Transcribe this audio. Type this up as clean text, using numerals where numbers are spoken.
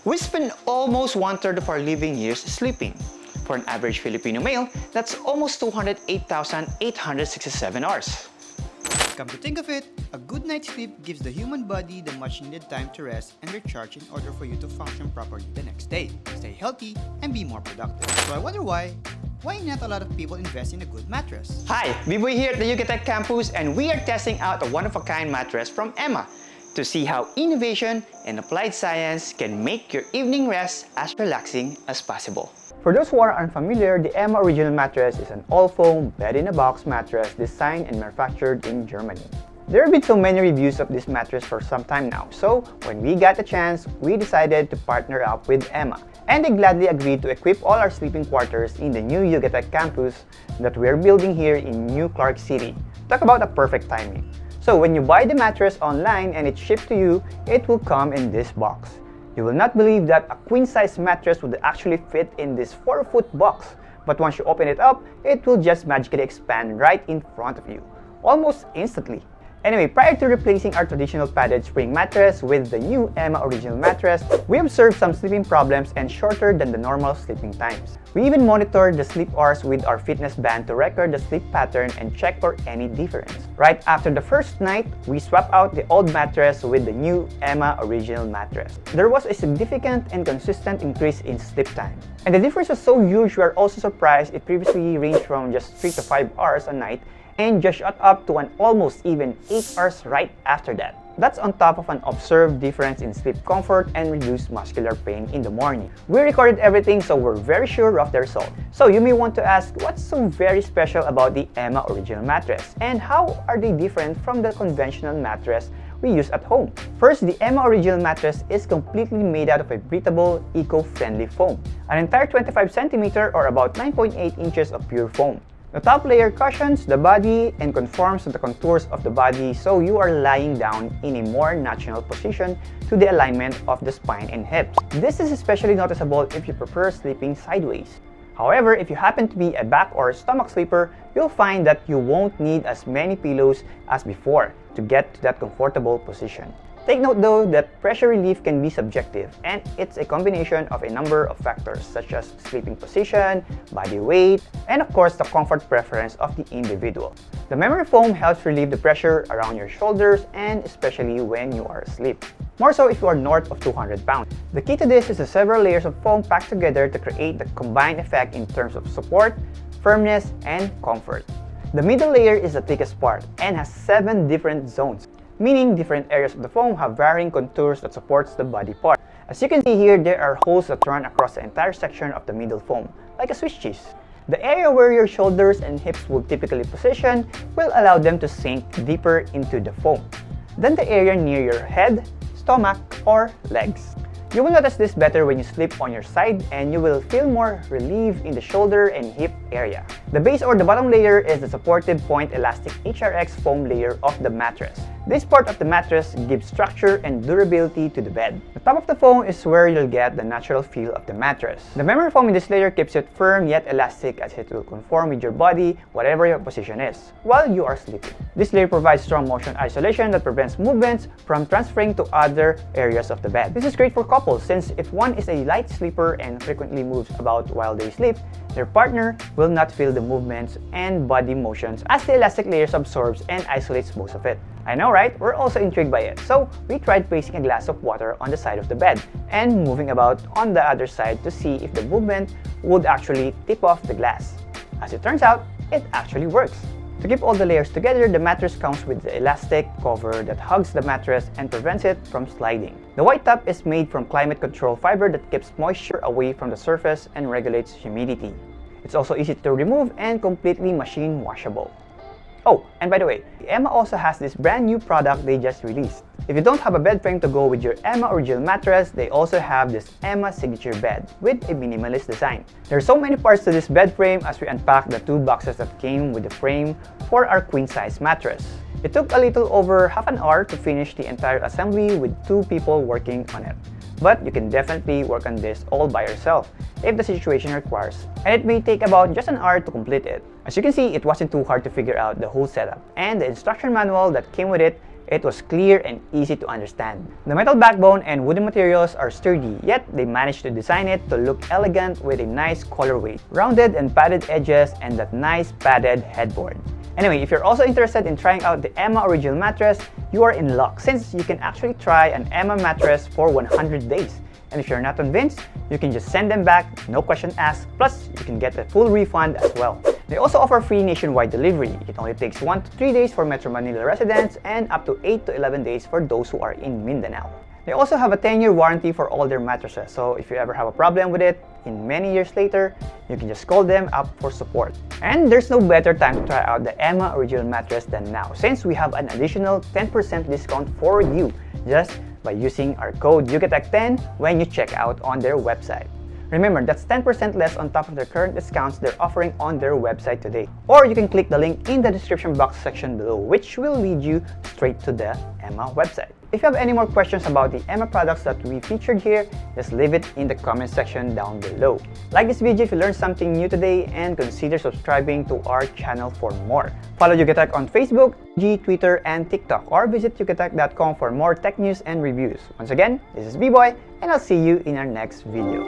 We spend almost one-third of our living years sleeping. For an average Filipino male, that's almost 208,867 hours. Come to think of it, a good night's sleep gives the human body the much needed time to rest and recharge in order for you to function properly the next day, stay healthy, and be more productive. So I wonder why not a lot of people invest in a good mattress? Hi, B-Boy here at the UGTech campus, and we are testing out a one-of-a-kind mattress from EMMA to see how innovation and applied science can make your evening rest as relaxing as possible. For those who are unfamiliar, the EMMA Original Mattress is an all-foam, bed-in-a-box mattress designed and manufactured in Germany. There have been so many reviews of this mattress for some time now, so when we got the chance, we decided to partner up with EMMA. And they gladly agreed to equip all our sleeping quarters in the new UGTech campus that we're building here in New Clark City. Talk about a perfect timing. So when you buy the mattress online and it's shipped to you, it will come in this box. You will not believe that a queen-size mattress would actually fit in this 4-foot box. But once you open it up, it will just magically expand right in front of you, almost instantly. Anyway, prior to replacing our traditional padded spring mattress with the new EMMA Original Mattress, we observed some sleeping problems and shorter than the normal sleeping times. We even monitored the sleep hours with our fitness band to record the sleep pattern and check for any difference. Right after the first night, we swapped out the old mattress with the new EMMA Original Mattress. There was a significant and consistent increase in sleep time. And the difference was so huge we are also surprised it previously ranged from just 3 to 5 hours a night and just shot up to an almost even 8 hours right after that. That's on top of an observed difference in sleep comfort and reduced muscular pain in the morning. We recorded everything, so we're very sure of the result. So you may want to ask, what's so very special about the EMMA Original Mattress? And how are they different from the conventional mattress we use at home? First, the EMMA Original Mattress is completely made out of a breathable, eco-friendly foam. An entire 25 cm or about 9.8 inches of pure foam. The top layer cushions the body and conforms to the contours of the body, so you are lying down in a more natural position to the alignment of the spine and hips. This is especially noticeable if you prefer sleeping sideways. However, if you happen to be a back or stomach sleeper, you'll find that you won't need as many pillows as before to get to that comfortable position. Take note though that pressure relief can be subjective, and it's a combination of a number of factors such as sleeping position, body weight, and of course the comfort preference of the individual. The memory foam helps relieve the pressure around your shoulders and especially when you are asleep. More so if you are north of 200 pounds. The key to this is the several layers of foam packed together to create the combined effect in terms of support, firmness, and comfort. The middle layer is the thickest part and has 7 different zones, meaning different areas of the foam have varying contours that supports the body part. As you can see here, there are holes that run across the entire section of the middle foam, like a Swiss cheese. The area where your shoulders and hips would typically position will allow them to sink deeper into the foam than the area near your head, stomach, or legs. You will notice this better when you sleep on your side, and you will feel more relief in the shoulder and hip area. The base or the bottom layer is the supportive point elastic HRX foam layer of the mattress. This part of the mattress gives structure and durability to the bed. The top of the foam is where you'll get the natural feel of the mattress. The memory foam in this layer keeps it firm yet elastic, as it will conform with your body whatever your position is while you are sleeping. This layer provides strong motion isolation that prevents movements from transferring to other areas of the bed. This is great for couples, since if one is a light sleeper and frequently moves about while they sleep, their partner will not feel the movements and body motions as the elastic layers absorbs and isolates most of it. I know, right? We're also intrigued by it. So we tried placing a glass of water on the side of the bed and moving about on the other side to see if the movement would actually tip off the glass. As it turns out, it actually works. To keep all the layers together, the mattress comes with the elastic cover that hugs the mattress and prevents it from sliding. The white top is made from climate control fiber that keeps moisture away from the surface and regulates humidity. It's also easy to remove and completely machine washable. Oh, and by the way, EMMA also has this brand new product they just released. If you don't have a bed frame to go with your EMMA Original Mattress, they also have this EMMA Signature Bed with a minimalist design. There are so many parts to this bed frame as we unpack the 2 boxes that came with the frame for our queen-size mattress. It took a little over half an hour to finish the entire assembly with 2 people working on it. But you can definitely work on this all by yourself if the situation requires, and it may take about just an hour to complete it. As you can see, it wasn't too hard to figure out the whole setup, and the instruction manual that came with it It was clear and easy to understand. The metal backbone and wooden materials are sturdy, yet they managed to design it to look elegant with a nice colorway, rounded and padded edges, and that nice padded headboard. Anyway, if you're also interested in trying out the EMMA Original Mattress, you are in luck since you can actually try an EMMA mattress for 100 days. And if you're not convinced, you can just send them back, no question asked, plus you can get a full refund as well. They also offer free nationwide delivery. It only takes 1 to 3 days for Metro Manila residents and up to 8 to 11 days for those who are in Mindanao. They also have a 10-year warranty for all their mattresses, so if you ever have a problem with it, in many years later, you can just call them up for support. And there's no better time to try out the EMMA Original Mattress than now, since we have an additional 10% discount for you just by using our code YUCATECH10 when you check out on their website. Remember, that's 10% less on top of their current discounts they're offering on their website today. Or you can click the link in the description box section below, which will lead you straight to the EMMA website. If you have any more questions about the EMMA products that we featured here, just leave it in the comment section down below. Like this video if you learned something new today, and consider subscribing to our channel for more. Follow YUCATECH on Facebook, Twitter, and TikTok, or visit YUCATECH.com for more tech news and reviews. Once again, this is B-Boy, and I'll see you in our next video.